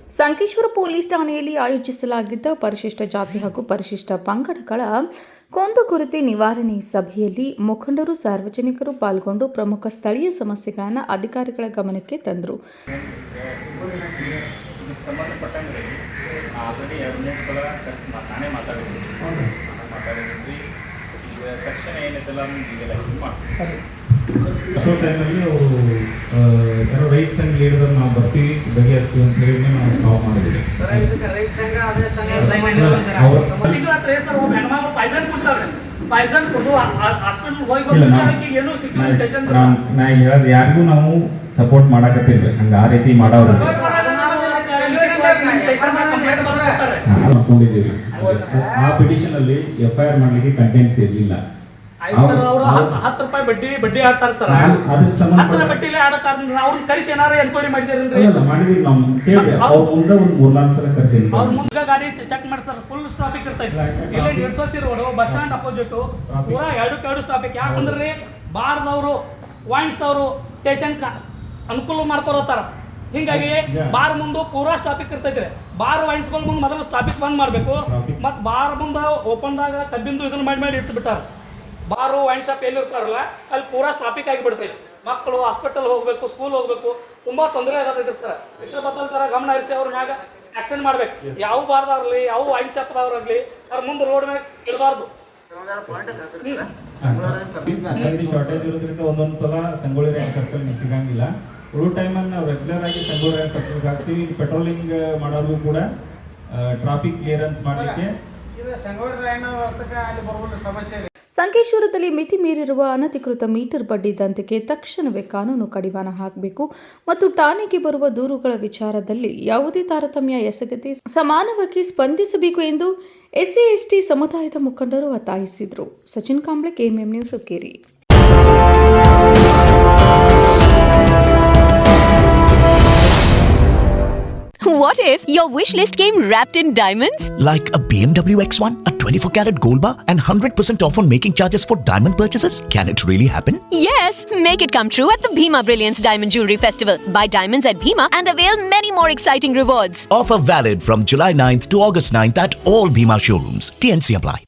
Sankeshwar police ಠಾಣೆಯಲ್ಲಿ ಆಯೋಜಿಸಲಾಗಿದ್ದ ಪರಿಶಿಷ್ಟ ಜಾತಿ ಹಾಗೂ ಪರಿಶಿಷ್ಟ ಪಂಗಡಗಳ ಕುಂದುಕೊರತೆ ನಿವಾರಣೆ ಸಭೆಯಲ್ಲಿ ಮುಖಂಡರು ಸಾರ್ವಜನಿಕರು ಪಾಲ್ಗೊಂಡು ಪ್ರಮುಖ ಸ್ಥಳೀಯ ಸಮಸ್ಯೆಗಳನ್ನು ಅಧಿಕಾರಿಗಳ ಗಮನಕ್ಕೆ ತಂದರು. ಟೈಮಲ್ಲಿ ಅವರು ರೈತ ಸಂಘ ಲೀಡರ್ ನಾವು ಬರ್ತೀವಿ ಬಗೆಹರಿಸ್ತೀವಿ ಅಂತ ಹೇಳಿ ನಾವು ಕಾಲ್ ಮಾಡಿದ್ವಿ. ನಾ ಹೇಳೋದು ಯಾರಿಗೂ ನಾವು ಸಪೋರ್ಟ್ ಮಾಡಕತ್ತಿಲ್ರಿ, ಹಂಗ ಆ ರೀತಿ ಮಾಡೋರು ಮಾಡ್ಕೊಂಡಿದ್ದೀವಿ. ಆ ಪಿಟಿಷನ್ ಅಲ್ಲಿ FIR ಮಾಡ್ಲಿಕ್ಕೆ ಕಂಟೆಂಟ್ಸ್ ಇರಲಿಲ್ಲ. ₹10 ಬಡ್ಡಿ ಆಡ್ತಾರ ಸರ್. ಬಡ್ಡಿಲಿ ಆಡತಾರ. ಅವ್ರನ್ನ ಕರೆಸಿ ಏನಾರು ಎನ್ಕ್ವೈರಿ ಮಾಡಿದಿರೇನ್ರಿ? ಮಾಡಿದ್ವಿ ನಾವು. ಕೇಳಿ ಅವ್ರ ಮುಂದೆ ಒಂದು 3-4 ಸಲ ಕರೆಸಿ ಅವ್ರ ಮುಂದೆ ಗಾಡಿ ಚೆಕ್ ಮಾಡಿ ಸರ್. ಫುಲ್ ಸ್ಟಾಪಿಕ್ ಇರ್ತೈತಿ. ಇಲ್ಲಿ 150 ರೋಡ್ ಬಸ್ ಸ್ಟ್ಯಾಂಡ್ ಅಪೋಸಿಟ್ ಪೂರಾ 2 ಸ್ಟಾಪಿಕ್. ಯಾಕಂದ್ರೆ ಬಾರ್ದವರು ವಾಯಿನ್ಸ್ದವರು ಸ್ಟೇಷನ್ ಅನುಕೂಲ ಮಾಡ್ಕೊಳತ್ತಾರ. ಹಿಂಗಾಗಿ ಬಾರ್ ಮುಂದೆ ಪೂರಾ ಸ್ಟಾಪಿಕ್ ಇರ್ತೈತ್ರಿ. ಬಾರ್ ವಾಯಿನ್ಸ್ಗಳ ಮುಂದೆ ಮೊದಲು ಸ್ಟಾಪಿಕ್ ಬಂದ್ ಮಾಡ್ಬೇಕು. ಮತ್ ಬಾರ್ ಮುಂದೆ ಓಪನ್ದಾಗ ಕಬ್ಬಿಂದು ಇದನ್ನ ಮಾಡಿ ಇಟ್ಟು ಬಿಟ್ಟಾರ. ಬಾರು ವೈನ್ ಶಾಪ್ ಎಲ್ಲಿ ಇರ್ತಾರಲ್ಲ ಅಲ್ಲಿ ಪೂರಾ ಸ್ಟಾಪಿಕ್ ಆಗಿಬಿಡ್ತೈತಿ. ಮಕ್ಕಳು ಹಾಸ್ಪಿಟಲ್ ಹೋಗ್ಬೇಕು, ಸ್ಕೂಲ್ ಹೋಗ್ಬೇಕು, ತುಂಬಾ ತೊಂದರೆ ಆಗತೈತ್ರಿ ಸರ್. ಇದ್ರ ಬದಲು ಸರ ಗಮನ ಹರಿಸಿ ಅವ್ರ ಮ್ಯಾಗ ಆಕ್ಷನ್ ಮಾಡ್ಬೇಕು. ಯಾವ ಬಾರ್ದಾಗ್ಲಿ ಯಾವ ವೈನ್ ಶಾಪ್ದವ್ರಾಗ್ಲಿ ಅವ್ರ ಮುಂದೆ ರೋಡ್ ಮ್ಯಾಗ ಇಡಬಾರ್ದು. ಶಾರ್ಟೇಜ್ ಇರೋದ್ರಿಂದ ಒಂದೊಂದು ಸಲ ಸಂಗೊಳ್ಳಿ ರ್ಯಾಂಕ್ ಸರ್ಕಲ್ ಸಿಗಂಗಿಲ್ಲ. ಉಳಿದ ಟೈಮಲ್ಲಿ ನಾವು ರೆಗ್ಯುಲರ್ ಆಗಿ ಸಂಗೊಳ್ಳಿ ರ್ಯಾಂಕ್ ಸರ್ಕಲ್ಗೆ ಹಾಕ್ತೀವಿ. ಪೆಟ್ರೋಲಿಂಗ್ ಮಾಡೋದು ಕೂಡ ಟ್ರಾಫಿಕ್ ಕ್ಲಿಯರೆನ್ಸ್ ಮಾಡಲಿಕ್ಕೆ ಸಂಕೇಶ್ವರದಲ್ಲಿ ಮಿತಿ ಮೀರಿರುವ ಅನಧಿಕೃತ ಮೀಟರ್ ಬಡ್ಡಿ ದಂಧೆಗೆ ತಕ್ಷಣವೇ ಕಾನೂನು ಕಡಿವಾಣ ಹಾಕಬೇಕು ಮತ್ತು ಠಾಣೆಗೆ ಬರುವ ದೂರುಗಳ ವಿಚಾರದಲ್ಲಿ ಯಾವುದೇ ತಾರತಮ್ಯ ಎಸಗದೆ ಸಮಾನವಾಗಿ ಸ್ಪಂದಿಸಬೇಕು ಎಂದು SC/ST ಸಮುದಾಯದ ಮುಖಂಡರು ಒತ್ತಾಯಿಸಿದರು. Sachin Kamble, KMM news, Hukkeri. What if your wish list came wrapped in diamonds? Like a BMW X1, a 24-carat gold bar, and 100% off on making charges for diamond purchases? Can it really happen? Yes! Make it come true at the Bhima Brilliance Diamond Jewelry Festival. Buy diamonds at Bhima and avail many more exciting rewards. Offer valid from July 9th to August 9th at all Bhima showrooms. TNC apply.